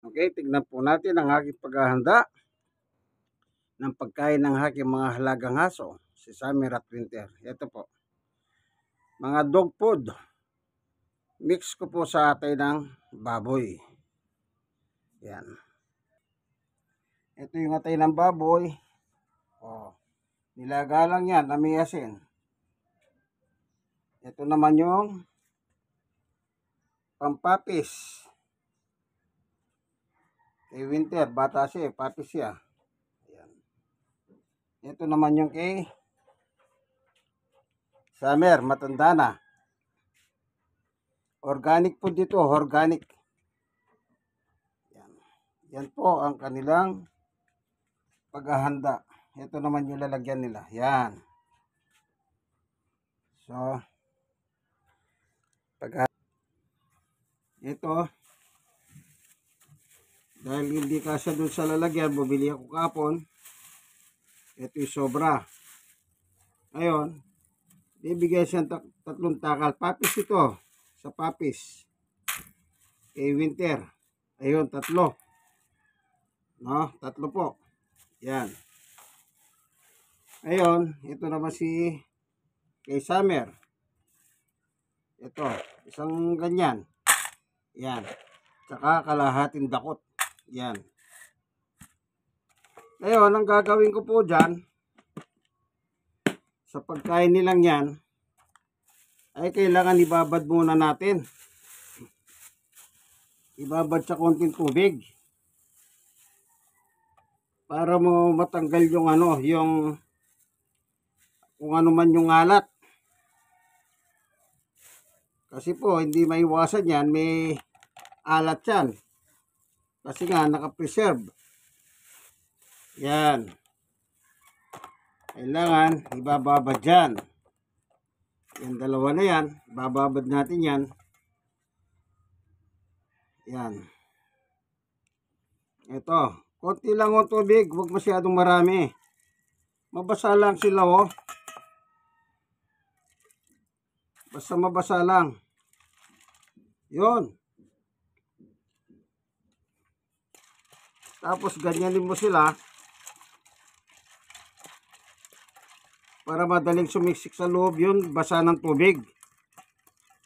Okay, tignan po natin ang aking paghahanda ng pagkain ng aking mga halagang aso, si Summer at Winter. Ito po, mga dog food. Mix ko po sa atay ng baboy. Yan. Ito yung atay ng baboy. Nilagalang yan, may asin. Ito naman yung pampapis. Kay Winter, bata siya, papis siya. Ayan. Ito naman yung kay Summer, matanda na. Organic po dito, organic. Yan. Yan po ang kanilang paghahanda. Ito naman yung lalagyan nila. Yan. So, ito, dahil hindi kasya dun sa lalagyan, bumili ako kapon. Ito yung sobra. Ngayon, bibigyan siya tatlong takal. Papis ito. Sa papis. Kay Winter. Ayun, tatlo. No, tatlo po. Yan. Ayun, ito naman si kay Summer. Ito, isang ganyan. Yan. Tsaka kalahating dakot. Yan. Ngayon, ang gagawin ko po dyan, sa pagkain nilang yan, ay kailangan ibabad muna natin. Ibabad sa konting tubig. Para mo matanggal yung yung kung ano man yung alat. Kasi po, hindi maiwasan yan, may alat yan. Kasi nga, nakapreserve. Yan. Kailangan, ibababad dyan. Yung dalawa na yan, bababad natin yan. Yan. Ito. Konti lang ang tubig, huwag masyadong marami. Mabasa lang sila Basta mabasa lang. Yun. Tapos ganyanin mo sila para madaling sumiksik sa loob yun, basa ng tubig.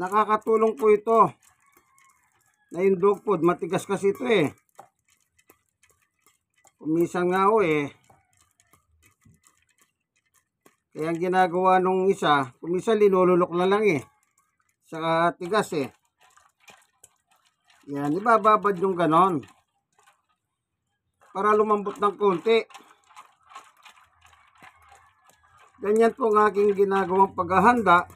Nakakatulong po ito na yung dog food, matigas kasi ito Kumisan nga kaya ang ginagawa nung isa, kumisan linululok na lang sa tigas Yan, ibababad yung ganon para lumambot ng konti. Ganyan po ang aking ginagawang paghahanda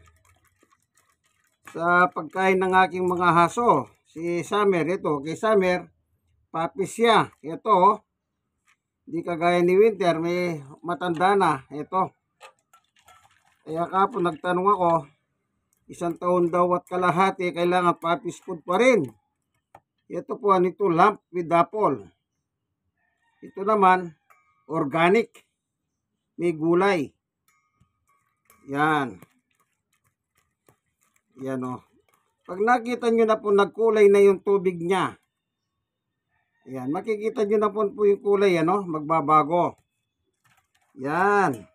sa pagkain ng aking mga haso. Si Summer, ito, kay Summer, papis siya. Ito, di kagaya ni Winter, may matanda na. Ito. Kaya kapon nagtanong ako, 1 taon daw at kalahati, kailangan papis food pa rin. Ito po, ito lump with apple. Ito naman, organic. May gulay. Yan. Yan Pag nakita nyo na po nagkulay na yung tubig niya. Yan. Makikita nyo na po yung kulay magbabago. Yan.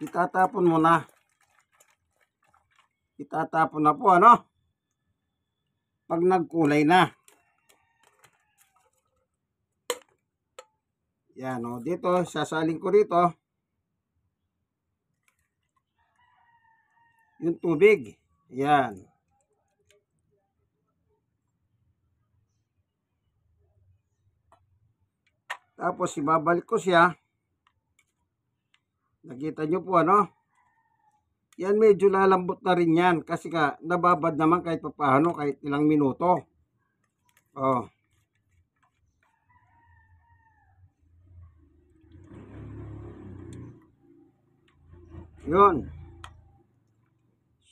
Itatapon mo na. Itatapon na po pag nagkulay na. Yan dito, sasaling ko dito yung tubig. Yan. Tapos ibabalik ko siya. Nakita nyo po yan medyo lalambot na rin yan. Kasi nababad naman kahit paano, kahit ilang minuto. Yun.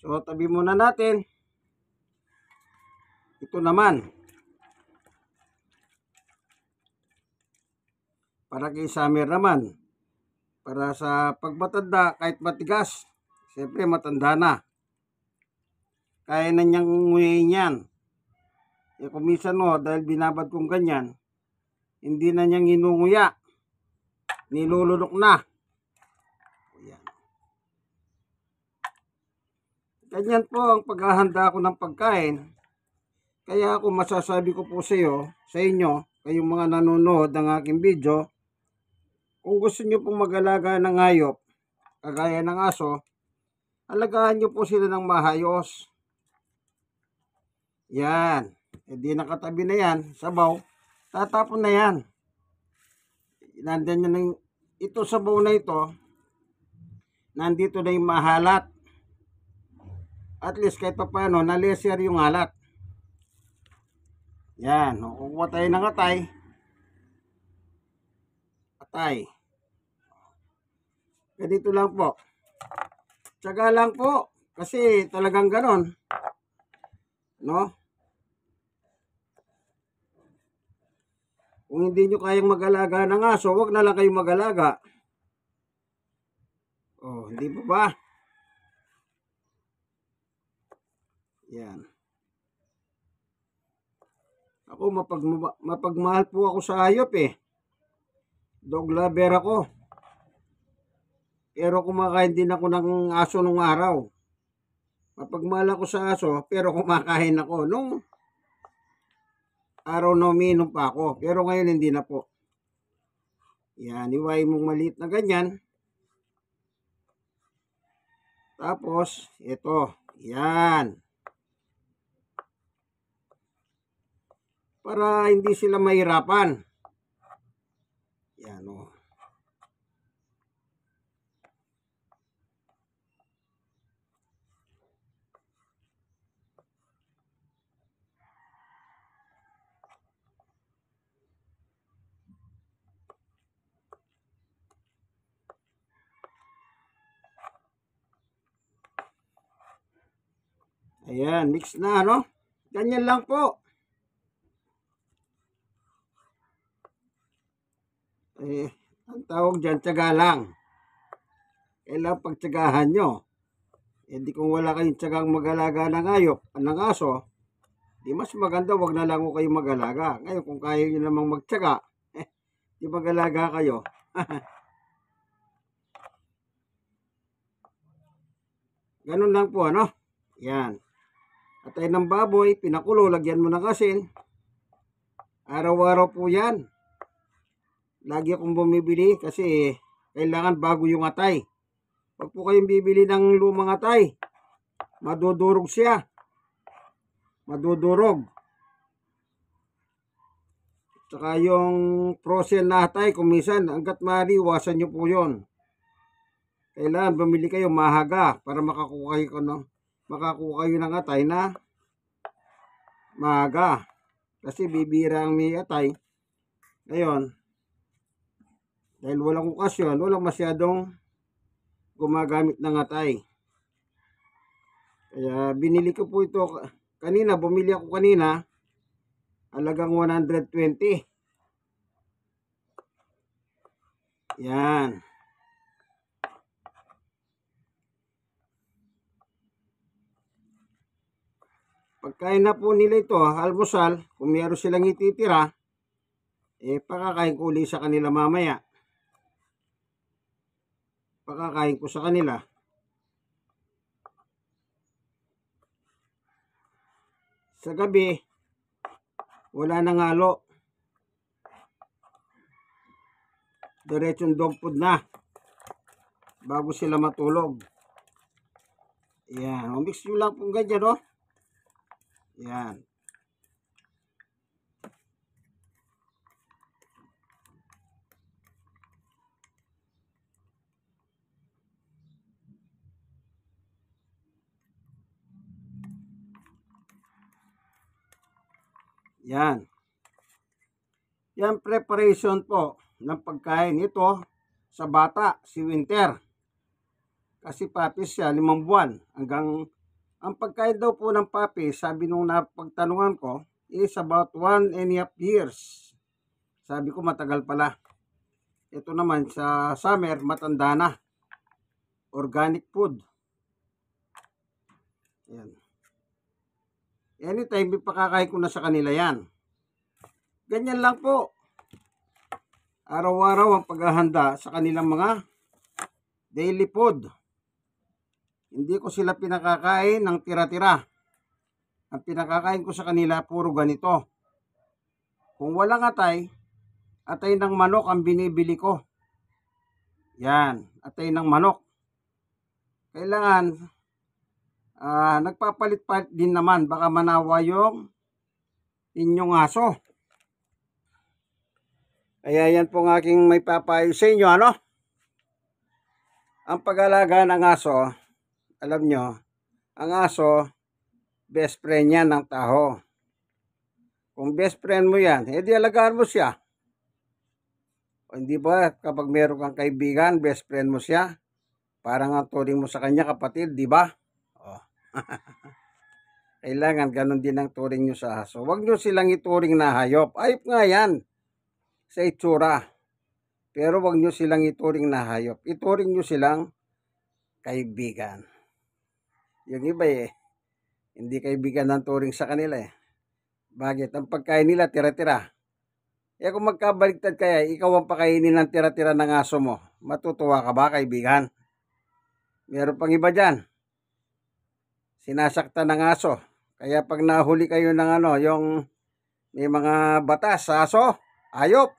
So, tabi muna natin. Ito naman. Para kay Summer naman. Para sa pagmatanda, kahit matigas. Siyempre, matanda na. Kaya na niyang nguyain yan. Eh kung minsan no, dahil binabad kong ganyan, hindi na niyang inunguya. Nilulunok na. Ayan. Ganyan po ang paghahanda ko ng pagkain. Kaya ako masasabi ko po sa inyo, kayong mga nanonood ng aking video, kung gusto nyo pong mag-alaga ng hayop, kagaya ng aso, alagaan nyo po sila ng maayos. Yan. E di nakatabi na yan, sabaw, tatapon na yan. Nandiyan nyo na ito sabaw na ito, nandito na yung mahalat. At least kahit pa paano, na-lesser yung halat. Yan. Kukuha tayo ng atay. Atay. Ganito lang po. Tiyaga lang po. Kasi talagang ganon. No? Kung hindi nyo kayang mag-alaga ng aso, wag na lang kayong mag-alaga. Oh, hindi po ba? Yan. Ako, mapagmahal po ako sa hayop eh. Dog lover ako. Pero kumakain din ako ng aso nung araw. Mapagmahal ako sa aso, pero kumakain ako nung araw na umiinom pa ako. Pero ngayon hindi na po. Yan, iwain mong maliit na ganyan. Tapos, ito. Yan. Para hindi sila mahirapan. Yan o. Ayan, mix na, no? Ganyan lang po. Eh, ang tawag dyan, tiyaga lang. Kailangan pagtiyagahan nyo. Eh, di kung wala kayong tiyagang mag-alaga ng hayop, ng aso, di mas maganda, wag na lang ko kayong mag-alaga. Ngayon, kung kaya nyo namang magtiyaga, di mag-alaga kayo. Ganun lang po, ano? Yan. Atay ng baboy, pinakulo, lagyan mo ng asin. Araw-araw po yan. Lagi akong bumibili kasi kailangan bago yung atay. Pag po kayong bibili ng lumang atay, madudurog siya. Madudurog. Tsaka yung frozen na atay, kung minsan, hanggat maaari, iwasan nyo po yun. Kailangan bumili kayo mahaga para makakuha kayo ng atay na maaga. Kasi bibira ang may atay. Ngayon, dahil walang okasyon, walang masyadong gumagamit ng atay. Kaya binili ko po ito kanina, bumili ako kanina, halagang 120. Yan. Pagkain na po nila ito, almusal, kung meron silang ititira, eh pakakain ko ulit sa kanila mamaya. Pakakain ko sa kanila. Sa gabi, wala nang halo. Diretsong dog food na. Bago sila matulog. Yan. Mix nyo lang pong ganyan, no? Yan. Yan. Yan preparation po ng pagkain ito sa bata, si Winter. Kasi papis siya, 5 buwan. Ang pagkain daw po ng papis, sabi nung napagtanungan ko, is about 1.5 years. Sabi ko matagal pala. Ito naman sa summer, matanda na. Organic food. Yan. Anytime, ipakakain ko na sa kanila yan. Ganyan lang po. Araw-araw ang paghahanda sa kanilang mga daily food. Hindi ko sila pinakakain ng tira-tira. Ang pinakakain ko sa kanila, puro ganito. Kung walang atay ng manok ang binibili ko. Yan, atay ng manok. Kailangan, nagpapalit-palit din naman. Baka manawa yung inyong aso. Kaya yan po ang aking may papayo sa inyo, ano? Ang pag-alaga ng aso, alam nyo, ang aso, best friend yan ng tao. Kung best friend mo yan, edi alagaan mo siya. O hindi ba, kapag meron kang kaibigan, best friend mo siya, parang ang turing mo sa kanya kapatid, di ba? Oh. Kailangan ganun din ang turing nyo sa aso. Huwag nyo silang ituring na hayop. Hayop nga yan sa itsura. Pero wag nyo silang ituring na hayop. Ituring nyo silang kaibigan. Yung iba hindi kaibigan ng turing sa kanila eh. Bakit? Ang pagkain nila tira-tira. Kung magkabaligtad kaya, ikaw ang pakainin ng tira-tira ng aso mo. Matutuwa ka ba, kaibigan? Meron pang iba dyan. Sinasaktan ng aso. Kaya pag nahuli kayo ng yung may mga batas sa aso, hayop,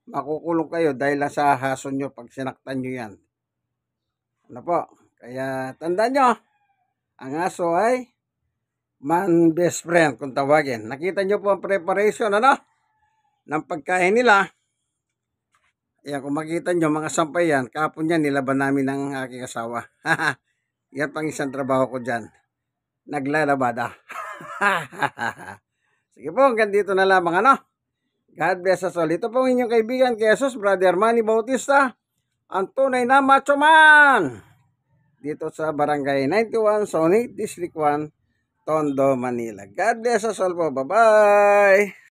makukulong kayo dahil lang sa haso nyo pag sinaktan nyo yan. Ano po? Kaya tandaan nyo, ang aso ay man best friend kung tawagin. Nakita nyo po ang preparation ng pagkain nila. Ayan, kung makita nyo mga sampay yan, kapon yan nilaban namin ng aking asawa. Yan pang isang trabaho ko dyan. Naglalabada. Sige po, hanggang dito na lamang God bless us all. Ito po inyong kaibigan kay Jesus, Brother Manny Bautista, ang tunay na macho man. Dito sa Barangay 91, Zone 8, District 1, Tondo, Manila. God bless us all po. Bye-bye!